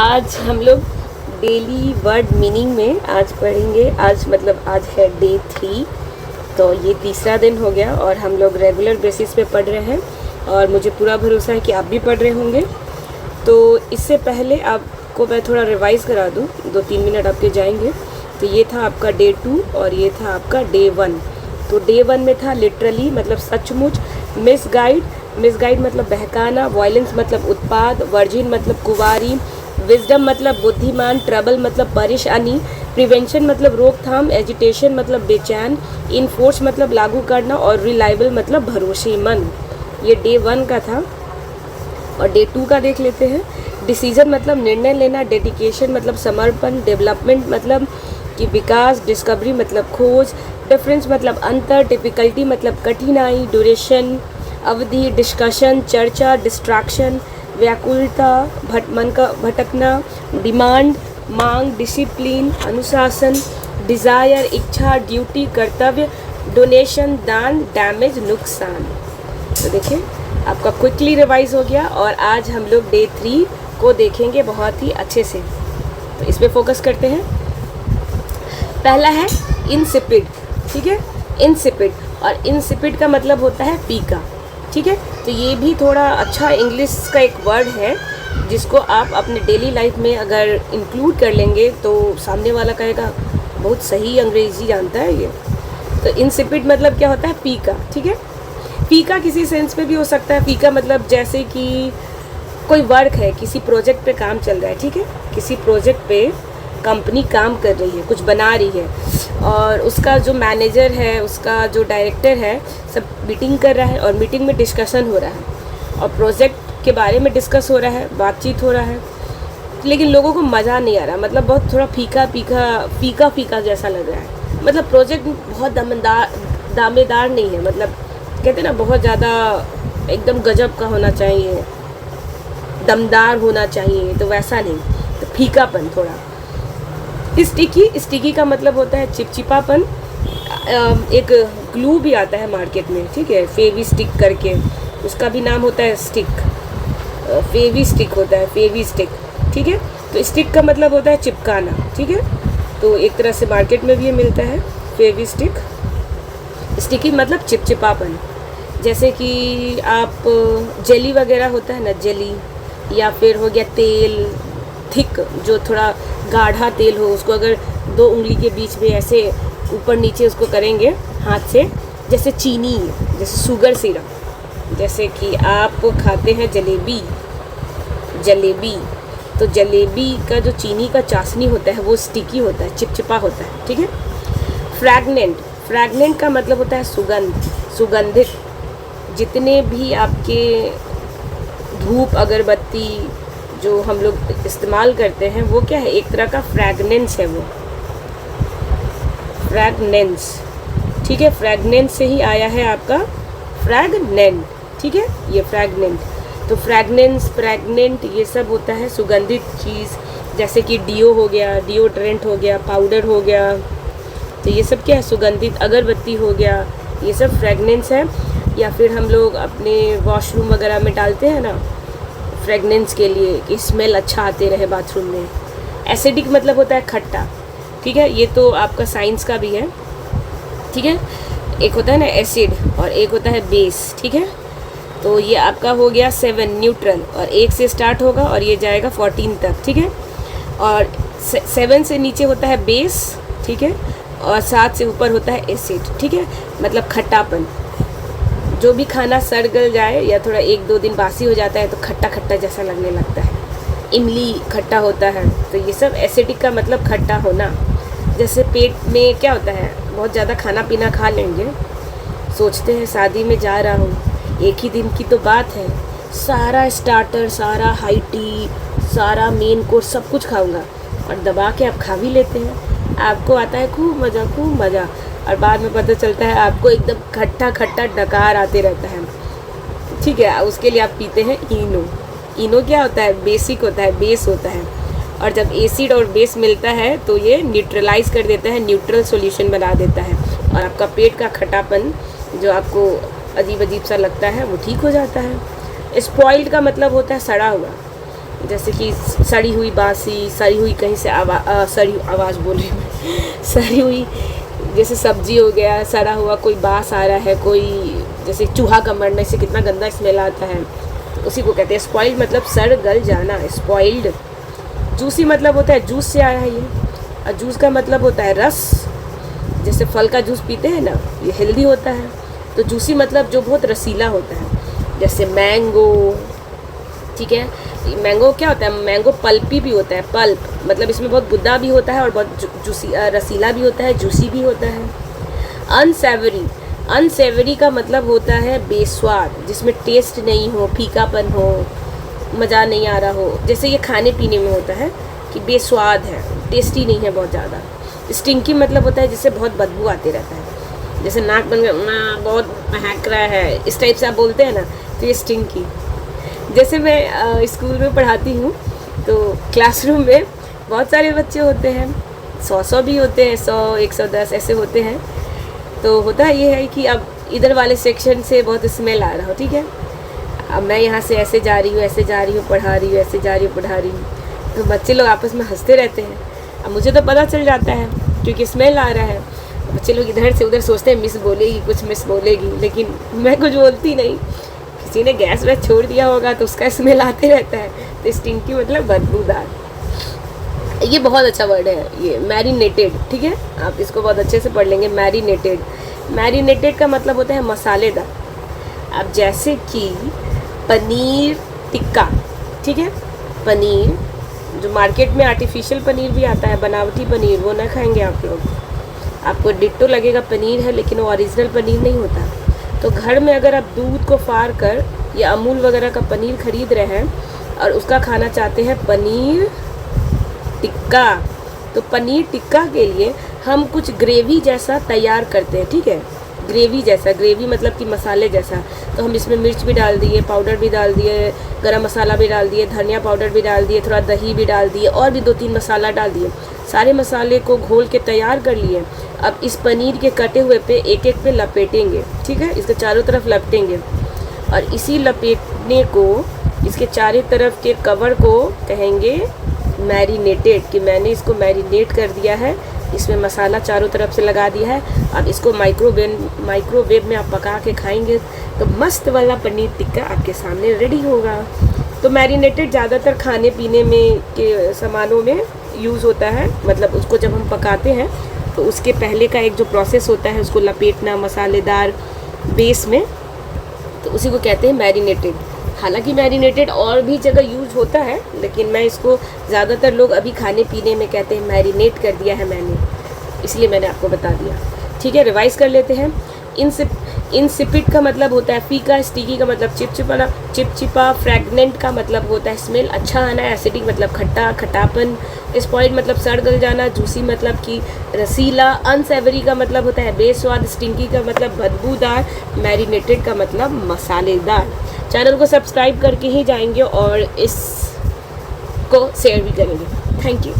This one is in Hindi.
आज हम लोग डेली वर्ड मीनिंग में आज पढ़ेंगे। आज है डे 3, तो ये तीसरा दिन हो गया और हम लोग रेगुलर बेसिस पे पढ़ रहे हैं और मुझे पूरा भरोसा है कि आप भी पढ़ रहे होंगे। तो इससे पहले आपको मैं थोड़ा रिवाइज़ करा दूँ, 2-3 मिनट आपके जाएंगे। तो ये था आपका डे 2 और ये था आपका डे 1। तो डे 1 में था लिटरली मतलब सचमुच, मिसगाइड मतलब बहकाना, वायलेंस मतलब उत्पाद, वर्जिन मतलब कुंवारी, विजडम मतलब बुद्धिमान, ट्रबल मतलब परेशानी, प्रिवेंशन मतलब रोकथाम, एजिटेशन मतलब बेचैन, इनफोर्स मतलब लागू करना और रिलायबल मतलब भरोसेमंद। ये डे 1 का था। और डे 2 का देख लेते हैं। डिसीजन मतलब निर्णय लेना, डेडिकेशन मतलब समर्पण, डेवलपमेंट मतलब कि विकास, डिस्कवरी मतलब खोज, डिफरेंस मतलब अंतर, डिफ़िकल्टी मतलब कठिनाई, ड्यूरेशन अवधि, डिस्कशन चर्चा, डिस्ट्रैक्शन व्याकुलता, मन का भटकना, डिमांड मांग, डिसिप्लिन अनुशासन, डिज़ायर इच्छा, ड्यूटी कर्तव्य, डोनेशन दान, डैमेज नुकसान। तो देखिए आपका क्विकली रिवाइज हो गया और आज हम लोग डे 3 को देखेंगे बहुत ही अच्छे से। तो इस पर फोकस करते हैं। पहला है इंसिपिड, ठीक है, इंसिपिड। और इंसिपिड का मतलब होता है फीका, ठीक है। तो ये भी थोड़ा अच्छा इंग्लिश का एक वर्ड है जिसको आप अपने डेली लाइफ में अगर इंक्लूड कर लेंगे तो सामने वाला कहेगा बहुत सही अंग्रेज़ी जानता है ये। तो इंसिपिड मतलब क्या होता है? फीका, ठीक है। फीका किसी सेंस में भी हो सकता है। फीका मतलब जैसे कि कोई वर्क है, किसी प्रोजेक्ट पे काम चल रहा है, ठीक है, किसी प्रोजेक्ट पे कंपनी काम कर रही है, कुछ बना रही है और उसका जो मैनेजर है, उसका जो डायरेक्टर है, सब मीटिंग कर रहा है और मीटिंग में डिस्कशन हो रहा है और प्रोजेक्ट के बारे में डिस्कस हो रहा है, बातचीत हो रहा है, लेकिन लोगों को मज़ा नहीं आ रहा। मतलब बहुत थोड़ा फीका जैसा लग रहा है। मतलब प्रोजेक्ट बहुत दामेदार नहीं है, मतलब कहते हैं ना बहुत ज़्यादा एकदम गजब का होना चाहिए, दमदार होना चाहिए, तो वैसा नहीं। तो फीकापन थोड़ा। स्टिकी का मतलब होता है चिपचिपापन। एक ग्लू भी आता है मार्केट में, ठीक है, फेवी स्टिक करके, उसका भी नाम होता है स्टिक, फेवी स्टिक होता है, फेवी स्टिक, ठीक है। तो स्टिक का मतलब होता है चिपकाना, ठीक है। तो एक तरह से मार्केट में भी ये मिलता है फेवी स्टिक। स्टिकी मतलब चिपचिपापन। जैसे कि आप जेली वगैरह होता है ना, जेली, या फिर हो गया तेल थिक, जो थोड़ा गाढ़ा तेल हो, उसको अगर 2 उंगली के बीच में ऐसे ऊपर नीचे उसको करेंगे हाथ से, जैसे चीनी, जैसे शुगर सिरप, जैसे कि आप खाते हैं जलेबी, तो जलेबी का जो चीनी का चाशनी होता है वो स्टिकी होता है, चिपचिपा होता है, ठीक है। फ्रैगनेंट का मतलब होता है सुगंधित। जितने भी आपके धूप अगरबत्ती जो हम लोग इस्तेमाल करते हैं वो क्या है? एक तरह का फ्रैगनेंस है वो, फ्रैगनेंस, ठीक है। फ्रैगनेंस से ही आया है आपका फ्रैगनेंट, ठीक है, ये फ्रैगनेंट। तो फ्रैगनेंट ये सब होता है सुगंधित चीज़, जैसे कि डियो हो गया, डिओड्रेंट हो गया, पाउडर हो गया, तो ये सब क्या है? सुगंधित। अगरबत्ती हो गया, ये सब फ्रैगनेंस है। या फिर हम लोग अपने वॉशरूम वगैरह में डालते हैं ना फ्रेगनेंस के लिए कि स्मेल अच्छा आते रहे बाथरूम में। एसिडिक मतलब होता है खट्टा, ठीक है, ये तो आपका साइंस का भी है, ठीक है। एक होता है ना एसिड और एक होता है बेस, ठीक है। तो ये आपका हो गया 7 न्यूट्रल, और 1 से स्टार्ट होगा और ये जाएगा 14 तक, ठीक है। और 7 से नीचे होता है बेस, ठीक है, और 7 से ऊपर होता है एसिड, ठीक है, मतलब खट्टापन। जो भी खाना सड़ गल जाए या थोड़ा 1-2 दिन बासी हो जाता है तो खट्टा जैसा लगने लगता है। इमली खट्टा होता है, तो ये सब एसिडिक का मतलब खट्टा होना। जैसे पेट में क्या होता है, बहुत ज़्यादा खाना पीना खा लेंगे, सोचते हैं शादी में जा रहा हूँ, एक ही दिन की तो बात है, सारा स्टार्टर, सारा हाई टी, सारा मेन कोर्स सब कुछ खाऊंगा, और दबा के आप खा भी लेते हैं। आपको आता है खूब मज़ा, और बाद में पता चलता है आपको एकदम खट्टा डकार आते रहता है, ठीक है। उसके लिए आप पीते हैं इनो क्या होता है? बेसिक होता है, बेस होता है। और जब एसिड और बेस मिलता है तो ये न्यूट्रलाइज कर देता है, न्यूट्रल सॉल्यूशन बना देता है, और आपका पेट का खट्टापन जो आपको अजीब सा लगता है वो ठीक हो जाता है। स्पॉइल्ड का मतलब होता है सड़ा हुआ, जैसे कि सड़ी हुई बासी, सड़ी हुई कहीं से आवाज़ बोल रही हूँ सड़ी हुई जैसे सब्जी हो गया, सड़ा हुआ कोई बास आ रहा है, कोई जैसे चूहा का मरने से कितना गंदा स्मेल आता है, तो उसी को कहते हैं स्पॉइल्ड, मतलब सड़ गल जाना, स्पॉइल्ड। जूसी मतलब होता है जूस से आया है ये, और जूस का मतलब होता है रस, जैसे फल का जूस पीते हैं ना, ये हेल्दी होता है। तो जूसी मतलब जो बहुत रसीला होता है, जैसे मैंगो, ठीक है। मैंगो क्या होता है, मैंगो पल्पी भी होता है, पल्प मतलब इसमें बहुत गुद्दा भी होता है और बहुत जूसी रसीला भी होता है, जूसी भी होता है। अनसेवरी, अनसेवरी का मतलब होता है बेस्वाद, जिसमें टेस्ट नहीं हो, फीकापन हो, मज़ा नहीं आ रहा हो, जैसे ये खाने पीने में होता है कि बेस्वाद है, टेस्टी नहीं है बहुत ज़्यादा। स्टिंकी मतलब होता है जिससे बहुत बदबू आते रहता है, जैसे नाक बन गया, बहुत महक रहा है, इस टाइप से आप बोलते हैं ना, तो ये स्टिंकी। जैसे मैं स्कूल में पढ़ाती हूँ तो क्लासरूम में बहुत सारे बच्चे होते हैं, 100 भी होते हैं, 100 110 ऐसे होते हैं। तो होता ये है कि अब इधर वाले सेक्शन से बहुत स्मेल आ रहा हो, ठीक है। अब मैं यहाँ से ऐसे जा रही हूँ, ऐसे जा रही हूँ, पढ़ा रही हूँ, ऐसे जा रही हूँ, पढ़ा रही हूँ, तो बच्चे लोग आपस में हंसते रहते हैं। अब मुझे तो पता चल जाता है क्योंकि स्मेल आ रहा है। बच्चे लोग इधर से उधर सोचते हैं मिस बोलेगी, कुछ मिस बोलेगी, लेकिन मैं कुछ बोलती नहीं। किसी ने गैस वैस छोड़ दिया होगा तो उसका स्मेल आते रहता है। तो स्टिंकी मतलब बदबूदार। ये बहुत अच्छा वर्ड है ये, मैरिनेटेड, ठीक है। आप इसको बहुत अच्छे से पढ़ लेंगे, मैरिनेटेड। मैरिनेटेड का मतलब होता है मसालेदार। अब जैसे कि पनीर टिक्का, ठीक है, पनीर जो मार्केट में आर्टिफिशियल पनीर भी आता है, बनावटी पनीर, वो ना खाएंगे आप लोग। आपको डिट्टो लगेगा पनीर है, लेकिन वो ओरिजिनल पनीर नहीं होता। तो घर में अगर आप दूध को फाड़ कर या अमूल वगैरह का पनीर ख़रीद रहे हैं और उसका खाना चाहते हैं पनीर टिक्का, तो पनीर टिक्का के लिए हम कुछ ग्रेवी जैसा तैयार करते हैं, ठीक है। ग्रेवी जैसा, ग्रेवी मतलब कि मसाले जैसा। तो हम इसमें मिर्च भी डाल दिए, पाउडर भी डाल दिए, गरम मसाला भी डाल दिए, धनिया पाउडर भी डाल दिए, थोड़ा दही भी डाल दिए और भी 2-3 मसाला डाल दिए। सारे मसाले को घोल के तैयार कर लिए। अब इस पनीर के कटे हुए पे एक एक पे लपेटेंगे, ठीक है, इसके चारों तरफ लपेटेंगे और इसी लपेटने को, इसके चारों तरफ के कवर को कहेंगे मैरिनेटेड, कि मैंने इसको मैरिनेट कर दिया है, इसमें मसाला चारों तरफ से लगा दिया है। अब इसको माइक्रोवेव में आप पका के खाएंगे तो मस्त वाला पनीर टिक्का आपके सामने रेडी होगा। तो मैरिनेटेड ज़्यादातर खाने पीने में के सामानों में यूज़ होता है, मतलब उसको जब हम पकाते हैं तो उसके पहले का एक जो प्रोसेस होता है उसको लपेटना मसालेदार बेस में, तो उसी को कहते हैं मैरिनेटेड। हालांकि मैरिनेटेड और भी जगह यूज होता है, लेकिन मैं इसको ज़्यादातर लोग अभी खाने पीने में कहते हैं मैरिनेट कर दिया है मैंने, इसलिए मैंने आपको बता दिया, ठीक है। रिवाइज कर लेते हैं। इंसिपिड का मतलब होता है फीका, स्टिकी का मतलब चिपचिपा, फ्रैगनेंट का मतलब होता है स्मेल अच्छा आना, एसिडिक मतलब खट्टा, खटापन, स्पॉइल्ड मतलब सड़ गल जाना, जूसी मतलब कि रसीला, अनसेवरी का मतलब होता है बेस्वाद, स्टिंकी का मतलब बदबूदार, मैरिनेटेड का मतलब मसालेदार। चैनल को सब्सक्राइब करके ही जाएंगे और इसको शेयर भी करेंगे। Thank you.